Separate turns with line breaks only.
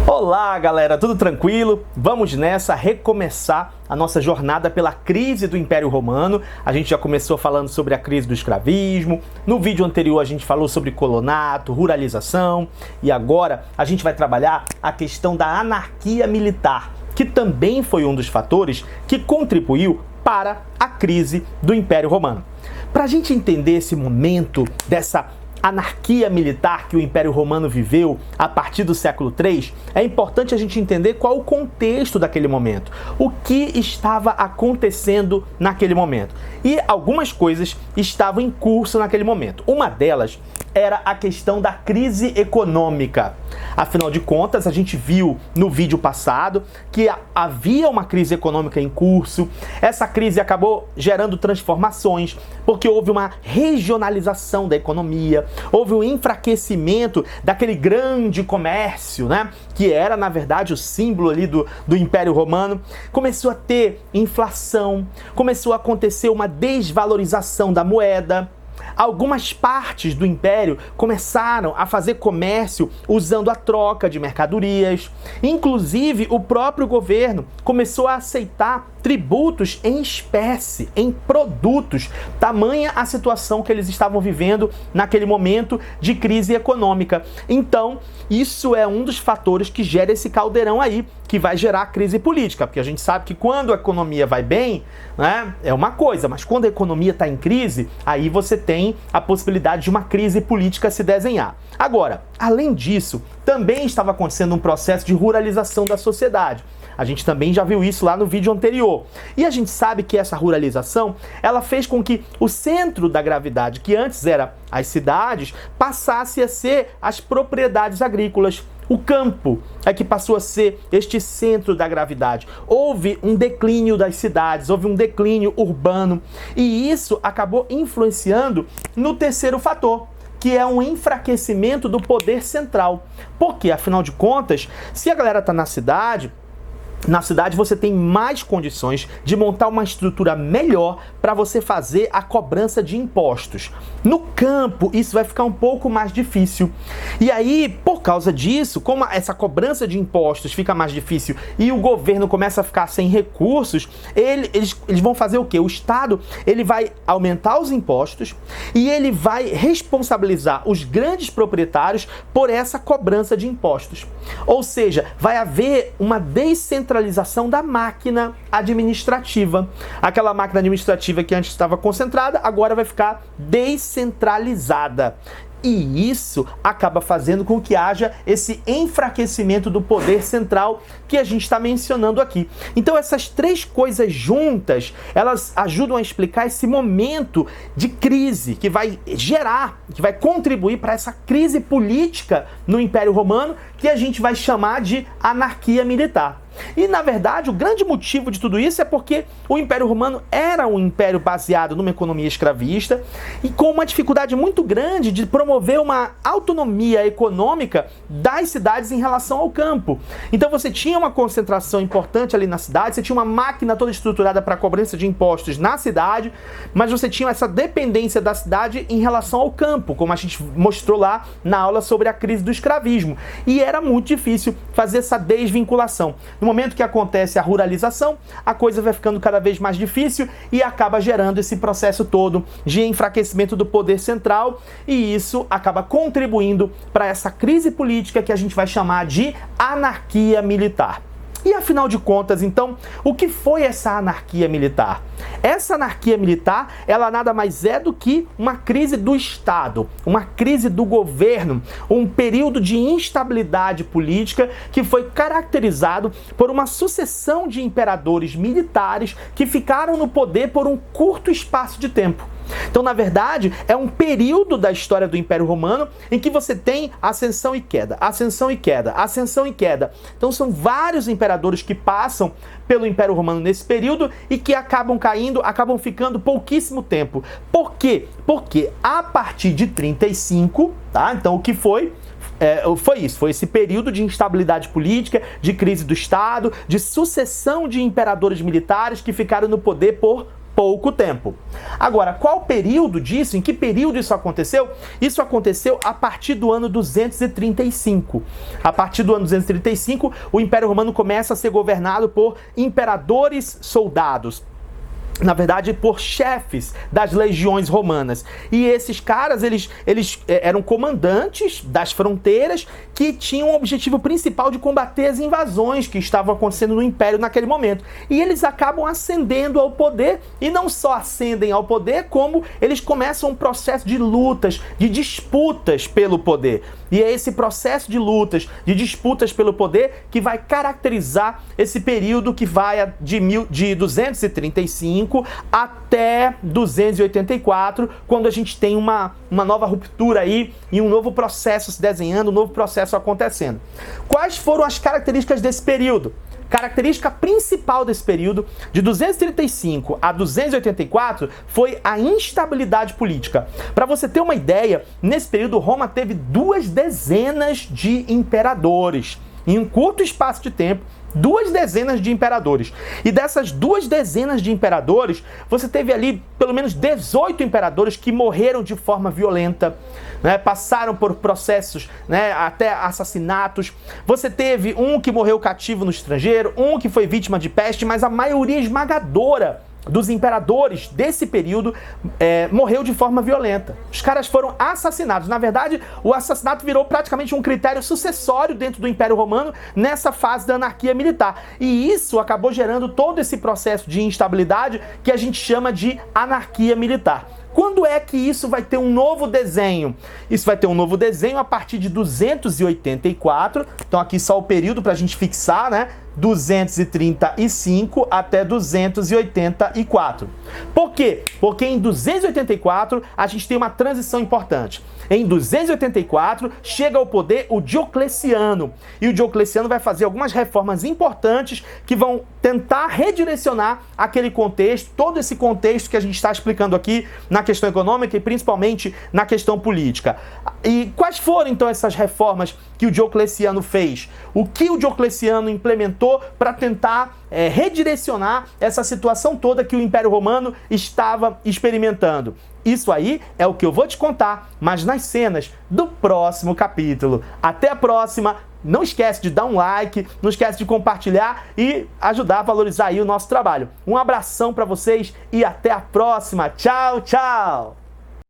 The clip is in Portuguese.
Olá galera, tudo tranquilo? Vamos nessa recomeçar a nossa jornada pela crise do Império Romano. A gente já começou falando sobre a crise do escravismo, no vídeo anterior a gente falou sobre colonato, ruralização e agora a gente vai trabalhar a questão da anarquia militar, que também foi um dos fatores que contribuiu para a crise do Império Romano. Para a gente entender esse momento dessa anarquia militar que o Império Romano viveu a partir do século III, é importante a gente entender qual o contexto daquele momento, o que estava acontecendo naquele momento. E algumas coisas estavam em curso naquele momento. Uma delas era a questão da crise econômica. Afinal de contas, a gente viu no vídeo passado que havia uma crise econômica em curso. Essa crise acabou gerando transformações, porque houve uma regionalização da economia, houve um enfraquecimento daquele grande comércio, né? Que era, na verdade, o símbolo ali do Império Romano. Começou a ter inflação, começou a acontecer uma desvalorização da moeda. Algumas partes do Império começaram a fazer comércio usando a troca de mercadorias. Inclusive, o próprio governo começou a aceitar tributos em espécie, em produtos. Tamanha a situação que eles estavam vivendo naquele momento de crise econômica. Então, isso é um dos fatores que gera esse caldeirão aí, que vai gerar crise política, porque a gente sabe que quando a economia vai bem, né, é uma coisa, mas quando a economia está em crise, aí você tem a possibilidade de uma crise política se desenhar. Agora, além disso, também estava acontecendo um processo de ruralização da sociedade. A gente também já viu isso lá no vídeo anterior. E a gente sabe que essa ruralização, ela fez com que o centro da gravidade, que antes era as cidades, passasse a ser as propriedades agrícolas. O campo é que passou a ser este centro da gravidade. Houve um declínio das cidades, houve um declínio urbano. E isso acabou influenciando no terceiro fator, que é um enfraquecimento do poder central. Porque, afinal de contas, se a galera está na cidade você tem mais condições de montar uma estrutura melhor para você fazer a cobrança de impostos. No campo, isso vai ficar um pouco mais difícil. E aí, por causa disso, como essa cobrança de impostos fica mais difícil e o governo começa a ficar sem recursos, eles vão fazer o quê? O Estado ele vai aumentar os impostos e ele vai responsabilizar os grandes proprietários por essa cobrança de impostos. Ou seja, vai haver uma descentralização da máquina administrativa. Aquela máquina administrativa que antes estava concentrada, agora vai ficar descentralizada. E isso acaba fazendo com que haja esse enfraquecimento do poder central que a gente está mencionando aqui. Então essas três coisas juntas, elas ajudam a explicar esse momento de crise que vai gerar, que vai contribuir para essa crise política no Império Romano, que a gente vai chamar de anarquia militar. E, na verdade, o grande motivo de tudo isso é porque o Império Romano era um império baseado numa economia escravista e com uma dificuldade muito grande de promover uma autonomia econômica das cidades em relação ao campo. Então você tinha uma concentração importante ali na cidade, você tinha uma máquina toda estruturada para a cobrança de impostos na cidade, mas você tinha essa dependência da cidade em relação ao campo, como a gente mostrou lá na aula sobre a crise do escravismo. E era muito difícil fazer essa desvinculação. No momento que acontece a ruralização, a coisa vai ficando cada vez mais difícil e acaba gerando esse processo todo de enfraquecimento do poder central e isso acaba contribuindo para essa crise política que a gente vai chamar de anarquia militar. E afinal de contas, então, o que foi essa anarquia militar? Essa anarquia militar, ela nada mais é do que uma crise do Estado, uma crise do governo, um período de instabilidade política que foi caracterizado por uma sucessão de imperadores militares que ficaram no poder por um curto espaço de tempo. Então, na verdade, é um período da história do Império Romano em que você tem ascensão e queda, ascensão e queda, ascensão e queda. Então, são vários imperadores que passam pelo Império Romano nesse período e que acabam caindo, acabam ficando pouquíssimo tempo. Por quê? Porque a partir de 35, tá? Então, o que foi isso, foi esse período de instabilidade política, de crise do Estado, de sucessão de imperadores militares que ficaram no poder por pouco tempo. Agora, qual período disso? Em que período isso aconteceu? Isso aconteceu a partir do ano 235. A partir do ano 235, o Império Romano começa a ser governado por imperadores soldados. Na verdade, por chefes das legiões romanas. E esses caras, eles eram comandantes das fronteiras que tinham o objetivo principal de combater as invasões que estavam acontecendo no Império naquele momento. E eles acabam ascendendo ao poder, e não só ascendem ao poder, como eles começam um processo de lutas, de disputas pelo poder. E é esse processo de lutas, de disputas pelo poder, que vai caracterizar esse período que vai de 235 até 284, quando a gente tem uma nova ruptura aí e um novo processo se desenhando, um novo processo acontecendo. Quais foram as características desse período? Característica principal desse período, de 235 a 284, foi a instabilidade política. Para você ter uma ideia, nesse período Roma teve 2 dezenas de imperadores. Em um curto espaço de tempo, 2 dezenas de imperadores. E dessas 2 dezenas de imperadores, você teve ali pelo menos 18 imperadores que morreram de forma violenta, né? Passaram por processos, né? Até assassinatos. Você teve um que morreu cativo no estrangeiro, um que foi vítima de peste, mas a maioria esmagadora dos imperadores desse período morreu de forma violenta. Os caras foram assassinados. Na verdade, o assassinato virou praticamente um critério sucessório dentro do Império Romano nessa fase da anarquia militar. E isso acabou gerando todo esse processo de instabilidade que a gente chama de anarquia militar. Quando é que isso vai ter um novo desenho? Isso vai ter um novo desenho a partir de 284. Então aqui só o período para a gente fixar, né? 235 até 284. Por quê? Porque em 284 a gente tem uma transição importante. Em 284 chega ao poder o Diocleciano. E o Diocleciano vai fazer algumas reformas importantes que vão tentar redirecionar aquele contexto, todo esse contexto que a gente está explicando aqui na questão econômica e principalmente na questão política. E quais foram então essas reformas que o Diocleciano fez? O que o Diocleciano implementou para tentar redirecionar essa situação toda que o Império Romano estava experimentando? Isso aí é o que eu vou te contar, mas nas cenas do próximo capítulo. Até a próxima! Não esquece de dar um like, não esquece de compartilhar e ajudar a valorizar aí o nosso trabalho. Um abração para vocês e até a próxima. Tchau, tchau!